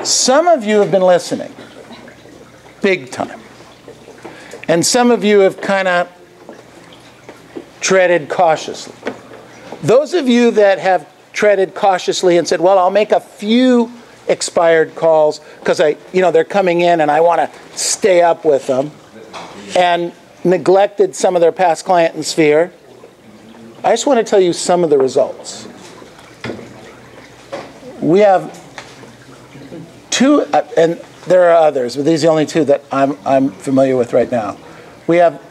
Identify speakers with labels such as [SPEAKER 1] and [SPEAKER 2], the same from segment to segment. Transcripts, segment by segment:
[SPEAKER 1] Some of you have been listening, big time. And some of you have kind of treaded cautiously. Those of you that have treaded cautiously and said, well, I'll make a few expired calls because they're coming in and I want to stay up with them, and neglected some of their past client and sphere, I just want to tell you some of the results. We have two, and there are others, but these are the only two that I'm familiar with right now. We have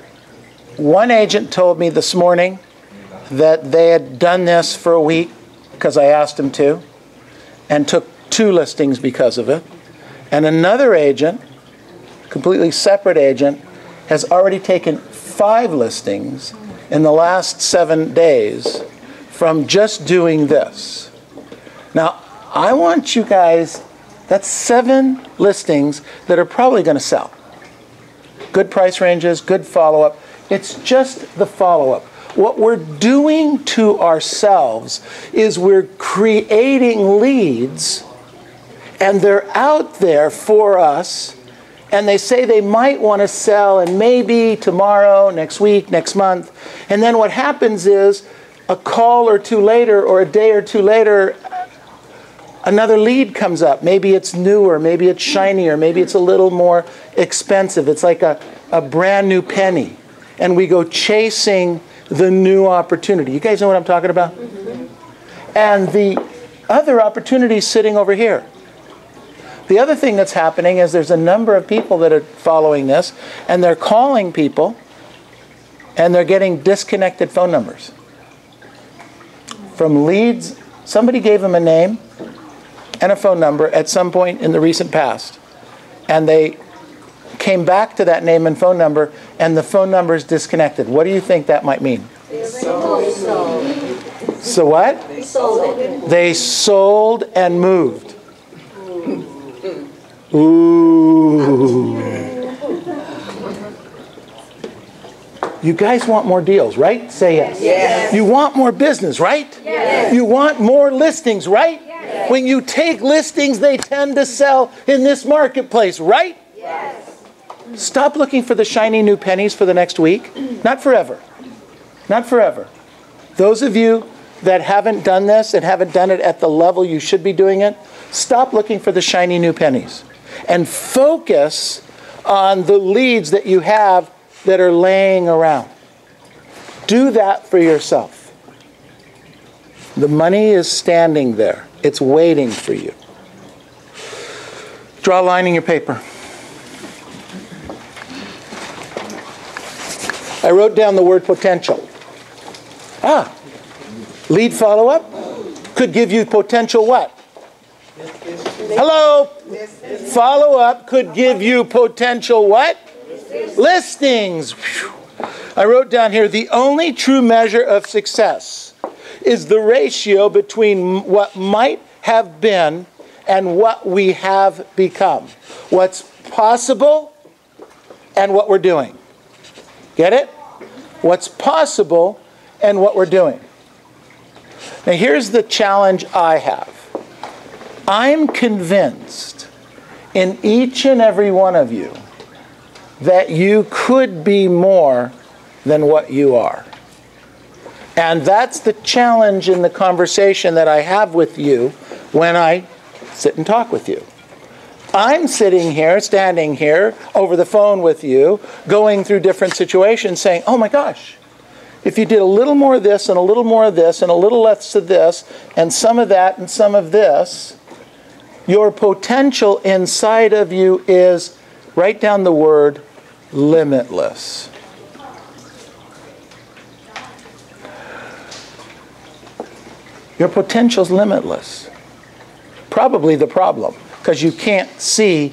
[SPEAKER 1] one agent told me this morning that they had done this for a week because I asked them to, and took 2 listings because of it. And another agent, completely separate agent, has already taken 5 listings in the last 7 days from just doing this. Now, I want you guys, that's 7 listings that are probably going to sell. Good price ranges, good follow-up. It's just the follow-up. What we're doing to ourselves is we're creating leads, and they're out there for us, and they say they might want to sell, and maybe tomorrow, next week, next month. And then what happens is a call or 2 later, or a day or 2 later, another lead comes up. Maybe it's newer, maybe it's shinier, maybe it's a little more expensive. It's like a brand new penny. And we go chasing the new opportunity. You guys know what I'm talking about? Mm-hmm. And the other opportunity is sitting over here. The other thing that's happening is there's a number of people that are following this, and they're calling people, and they're getting disconnected phone numbers from leads. Somebody gave them a name and a phone number at some point in the recent past, and they came back to that name and phone number, and the phone number is disconnected. What do you think that might mean? So what? They sold and moved. Ooh. You guys want more deals, right? Say yes. Yes. You want more business, right? Yes. You want more listings, right? Yes. When you take listings, they tend to sell in this marketplace, right? Yes. Stop looking for the shiny new pennies for the next week. Not forever. Not forever. Those of you that haven't done this and haven't done it at the level you should be doing it, stop looking for the shiny new pennies and focus on the leads that you have that are laying around. Do that for yourself. The money is standing there. It's waiting for you. Draw a line in your paper. I wrote down the word potential. Lead follow-up could give you potential what? Hello? Follow-up could give you potential what? Listings. I wrote down here, the only true measure of success is the ratio between what might have been and what we have become. What's possible and what we're doing. Get it? What's possible and what we're doing. Now here's the challenge I have. I'm convinced in each and every one of you that you could be more than what you are. And that's the challenge in the conversation that I have with you when I sit and talk with you. I'm sitting here, standing here, over the phone with you, going through different situations saying, oh my gosh, if you did a little more of this and a little more of this and a little less of this and some of that and some of this, your potential inside of you is, write down the word, limitless. Your potential's limitless. Probably the problem, because you can't see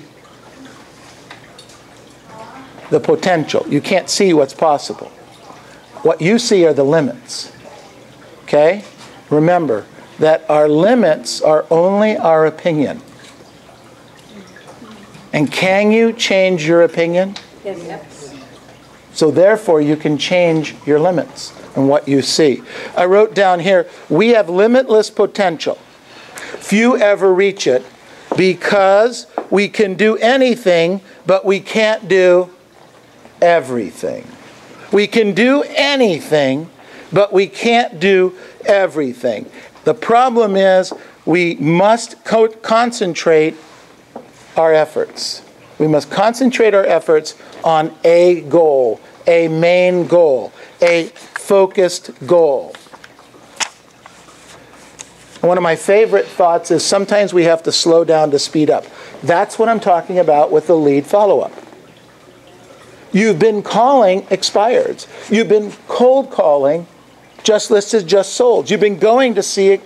[SPEAKER 1] the potential. You can't see what's possible. What you see are the limits. Okay? Remember that our limits are only our opinion. And can you change your opinion? Yes. So therefore you can change your limits and what you see. I wrote down here, we have limitless potential. Few ever reach it, Because we can do anything, but we can't do everything. We can do anything, but we can't do everything. The problem is we must concentrate our efforts. We must concentrate our efforts on a goal, a main goal, a focused goal. One of my favorite thoughts is sometimes we have to slow down to speed up. That's what I'm talking about with the lead follow-up. You've been calling expireds. You've been cold calling just listed, just sold. You've been going to see it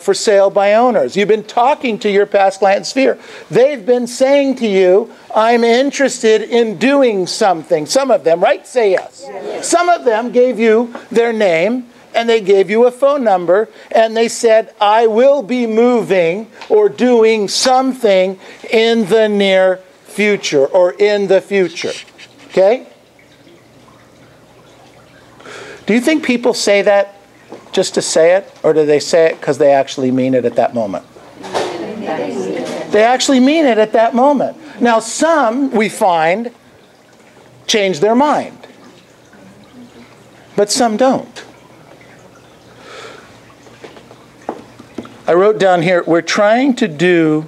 [SPEAKER 1] for sale by owners. You've been talking to your past client sphere. They've been saying to you, I'm interested in doing something. Some of them, right? Say yes. Yes. Some of them gave you their name and they gave you a phone number and they said, I will be moving or doing something in the near future or in the future. Okay? Do you think people say that just to say it, or do they say it because they actually mean it at that moment? They actually mean it at that moment. Now some, we find, change their mind. But some don't. I wrote down here, we're trying to do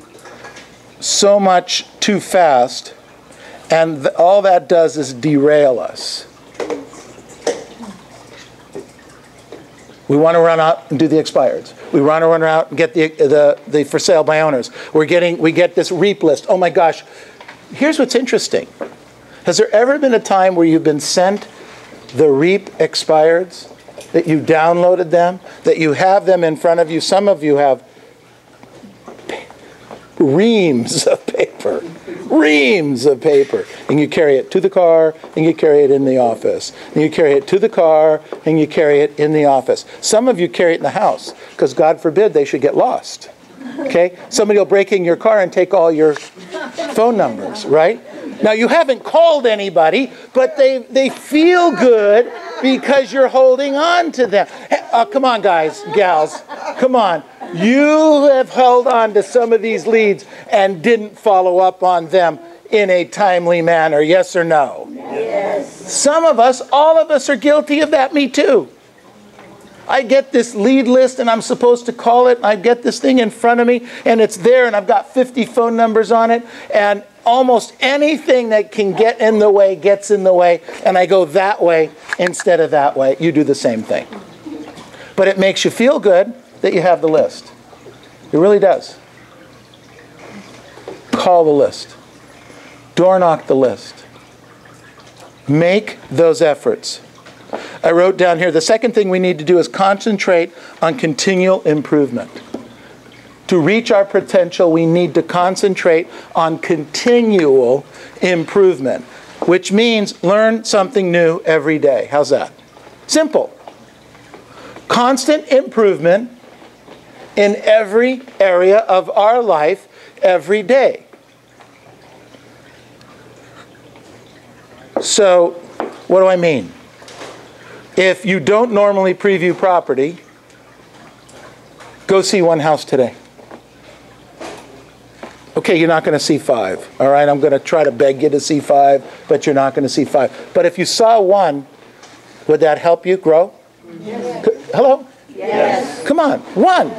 [SPEAKER 1] so much too fast, and all that does is derail us. We want to run out and do the expireds. We want to run out and get the for sale by owners. We get this REAP list. Oh my gosh. Here's what's interesting. Has there ever been a time where you've been sent the REAP expireds, that you downloaded them, that you have them in front of you? Some of you have reams of paper. Reams of paper. And you carry it to the car, and you carry it in the office. And you carry it to the car, and you carry it in the office. Some of you carry it in the house, because God forbid they should get lost. Okay? Somebody will break in your car and take all your phone numbers, right? Now, you haven't called anybody, but they feel good because you're holding on to them. Hey, come on, guys, gals. Come on. You have held on to some of these leads and didn't follow up on them in a timely manner. Yes or no? Yes. Some of us, all of us are guilty of that. Me too. I get this lead list and I'm supposed to call it. I get this thing in front of me and it's there and I've got 50 phone numbers on it. And almost anything that can get in the way gets in the way. And I go that way instead of that way. You do the same thing. But it makes you feel good that you have the list. It really does. Call the list. Door knock the list. Make those efforts. I wrote down here, the second thing we need to do is concentrate on continual improvement. To reach our potential, we need to concentrate on continual improvement, which means learn something new every day. How's that? Simple. Constant improvement in every area of our life every day. So, what do I mean? If you don't normally preview property, go see one house today. Okay, you're not going to see 5. All right, I'm going to try to beg you to see 5, but you're not going to see 5. But if you saw one, would that help you grow? Yes. Hello? Yes. Come on, one.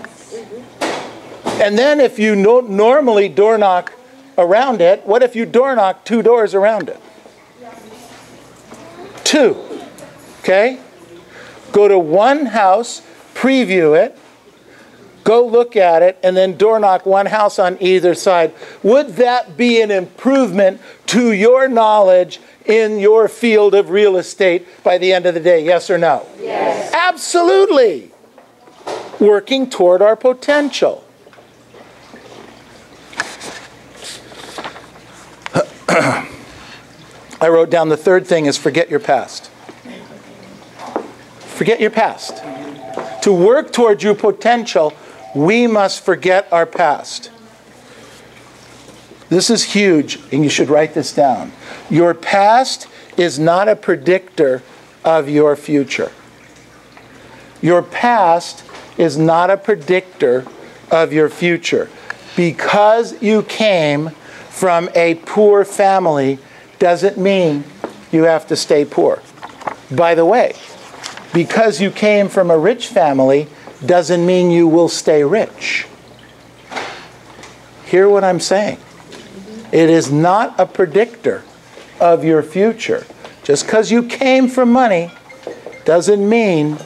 [SPEAKER 1] And then if you normally door knock around it, what if you door knock 2 doors around it? 2. Okay? Go to one house, preview it, go look at it, and then door knock one house on either side. Would that be an improvement to your knowledge in your field of real estate by the end of the day? Yes or no? Yes. Absolutely. Working toward our potential. I wrote down the third thing is forget your past. Forget your past. To work towards your potential, we must forget our past. This is huge, and you should write this down. Your past is not a predictor of your future. Your past is not a predictor of your future. Because you came from a poor family doesn't mean you have to stay poor. By the way, because you came from a rich family doesn't mean you will stay rich. Hear what I'm saying? It is not a predictor of your future. Just because you came from money doesn't mean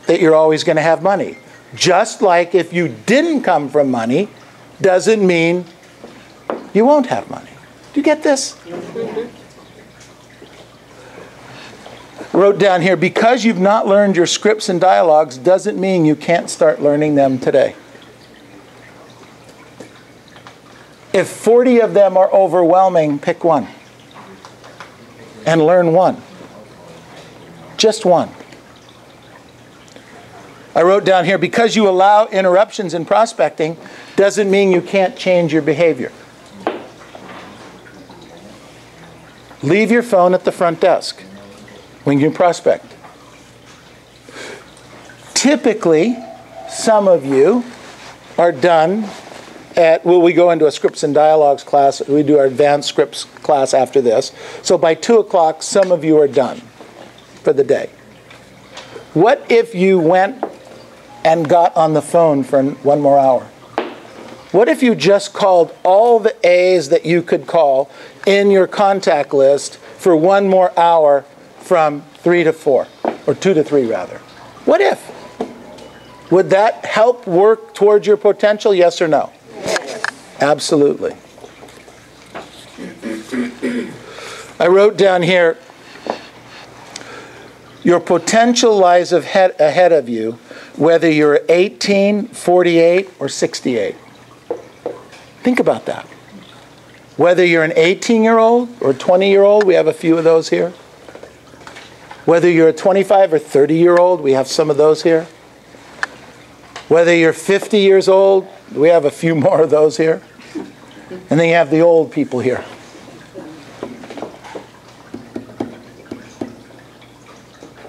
[SPEAKER 1] that you're always going to have money. Just like if you didn't come from money doesn't mean you won't have money. Do you get this? Wrote down here, because you've not learned your scripts and dialogues doesn't mean you can't start learning them today. If 40 of them are overwhelming, pick one. And learn one. Just one. I wrote down here, because you allow interruptions in prospecting doesn't mean you can't change your behavior. Leave your phone at the front desk when you prospect. Typically, some of you are done at, well, we go into a scripts and dialogues class. We do our advanced scripts class after this. So by 2 o'clock, some of you are done for the day. What if you went and got on the phone for one more hour? What if you just called all the A's that you could call in your contact list for one more hour from 3 to 4, or 2 to 3 rather? What if? Would that help work towards your potential, yes or no? Yes. Absolutely. I wrote down here, your potential lies ahead of you, whether you're 18, 48, or 68. Think about that. Whether you're an 18-year-old or a 20-year-old, we have a few of those here. Whether you're a 25 or 30-year-old, we have some of those here. Whether you're 50 years old, we have a few more of those here. And then you have the old people here.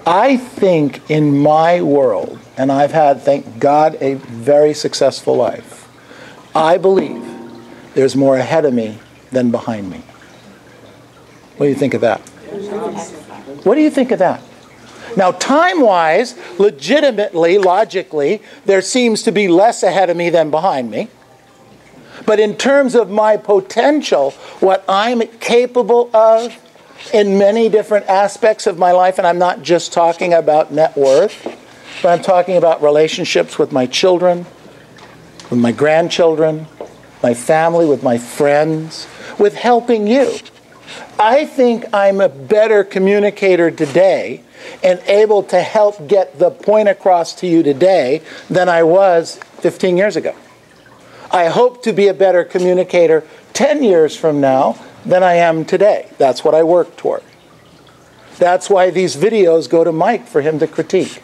[SPEAKER 1] I think in my world, and I've had, thank God, a very successful life, I believe there's more ahead of me than behind me. What do you think of that? What do you think of that? Now, time-wise, legitimately, logically, there seems to be less ahead of me than behind me. But in terms of my potential, what I'm capable of in many different aspects of my life, and I'm not just talking about net worth, but I'm talking about relationships with my children, with my grandchildren, my family, with my friends, with helping you. I think I'm a better communicator today and able to help get the point across to you today than I was 15 years ago. I hope to be a better communicator 10 years from now than I am today. That's what I work toward. That's why these videos go to Mike for him to critique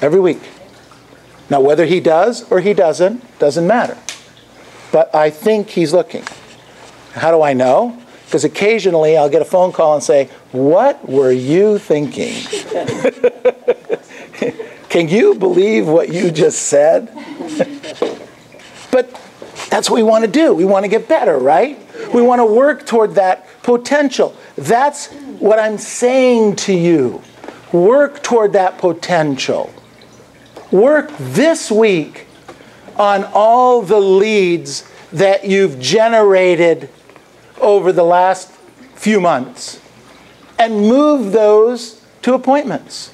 [SPEAKER 1] every week. Now, whether he does or he doesn't matter. But I think he's looking. How do I know? Because occasionally I'll get a phone call and say, "What were you thinking?" Can you believe what you just said? But that's what we want to do. We want to get better, right? We want to work toward that potential. That's what I'm saying to you. Work toward that potential. Work this week on all the leads that you've generated over the last few months and move those to appointments.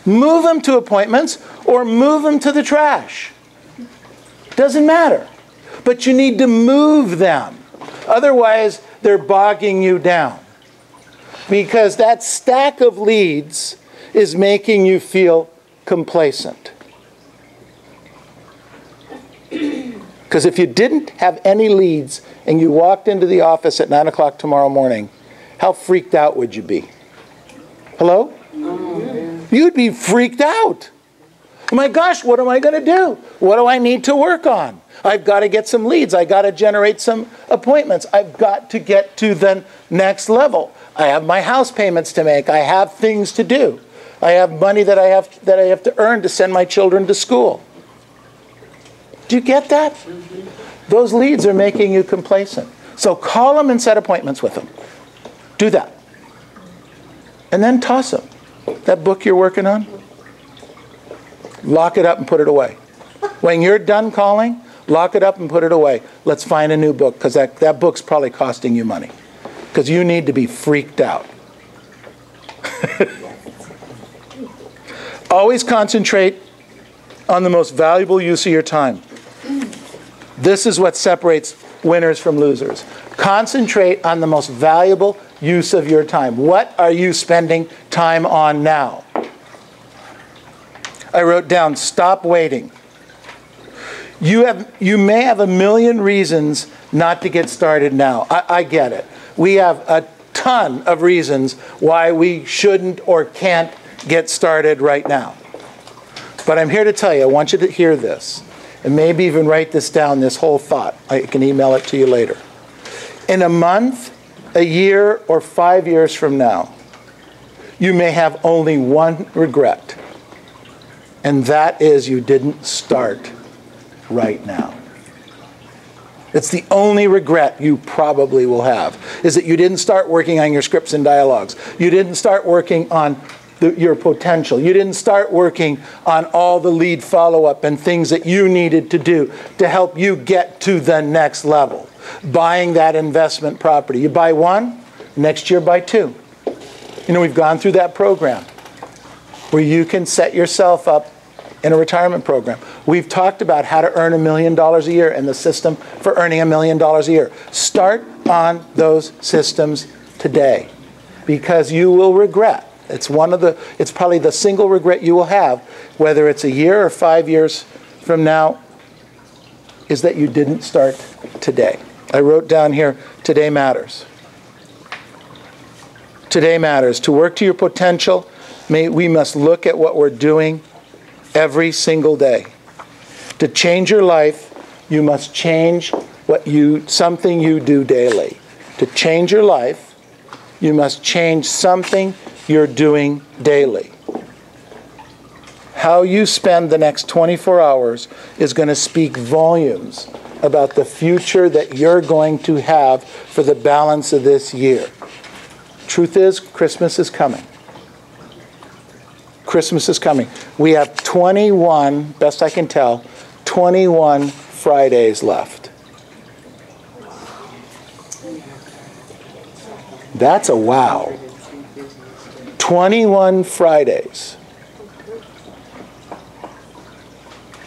[SPEAKER 1] Move them to appointments or move them to the trash. Doesn't matter. But you need to move them. Otherwise, they're bogging you down. Because that stack of leads is making you feel complacent. Because if you didn't have any leads and you walked into the office at 9 o'clock tomorrow morning, how freaked out would you be? Hello? You'd be freaked out. Oh my gosh, what am I going to do? What do I need to work on? I've got to get some leads. I've got to generate some appointments. I've got to get to the next level. I have my house payments to make. I have things to do. I have money that I have to earn to send my children to school. Do you get that? Those leads are making you complacent. So call them and set appointments with them. Do that. And then toss them. That book you're working on, lock it up and put it away. When you're done calling, lock it up and put it away. Let's find a new book, because that book's probably costing you money. Because you need to be freaked out. Always concentrate on the most valuable use of your time. This is what separates winners from losers. Concentrate on the most valuable use of your time. What are you spending time on now? I wrote down, stop waiting. You may have a million reasons not to get started now. I get it. We have a ton of reasons why we shouldn't or can't get started right now. But I'm here to tell you, I want you to hear this, and maybe even write this down, this whole thought. I can email it to you later. In a month, a year, or 5 years from now, you may have only one regret, and that is you didn't start right now. It's the only regret you probably will have, is that you didn't start working on your scripts and dialogues. You didn't start working on your potential. You didn't start working on all the lead follow-up and things that you needed to do to help you get to the next level. Buying that investment property. You buy one, next year buy two. You know, we've gone through that program where you can set yourself up in a retirement program. We've talked about how to earn $1 million a year and the system for earning $1 million a year. Start on those systems today, because you will regret. It's probably the single regret you will have, whether it's a year or 5 years from now, is that you didn't start today. I wrote down here, today matters. Today matters. To work to your potential, we must look at what we're doing every single day. To change your life, you must change something you do daily. To change your life, you must change something you're doing daily. How you spend the next 24 hours is going to speak volumes about the future that you're going to have for the balance of this year. Truth is, Christmas is coming. Christmas is coming. We have 21, best I can tell, 21 Fridays left. That's a wow. 21 Fridays.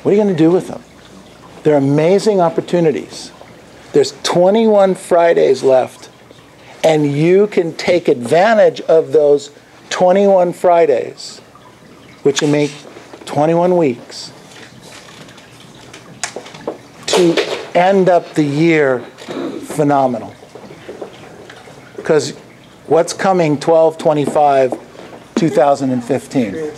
[SPEAKER 1] What are you going to do with them? They're amazing opportunities. There's 21 Fridays left, and you can take advantage of those 21 Fridays, which will make 21 weeks, to end up the year phenomenal. Because what's coming 12/25/2015?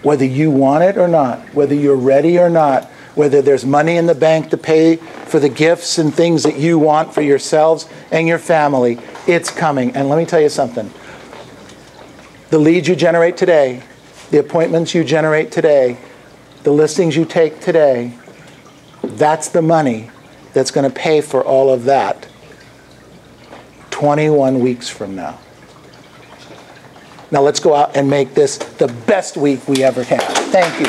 [SPEAKER 1] Whether you want it or not, whether you're ready or not, whether there's money in the bank to pay for the gifts and things that you want for yourselves and your family, it's coming. And let me tell you something. The leads you generate today, the appointments you generate today, the listings you take today, that's the money that's going to pay for all of that 21 weeks from now. Now let's go out and make this the best week we ever had. Thank you.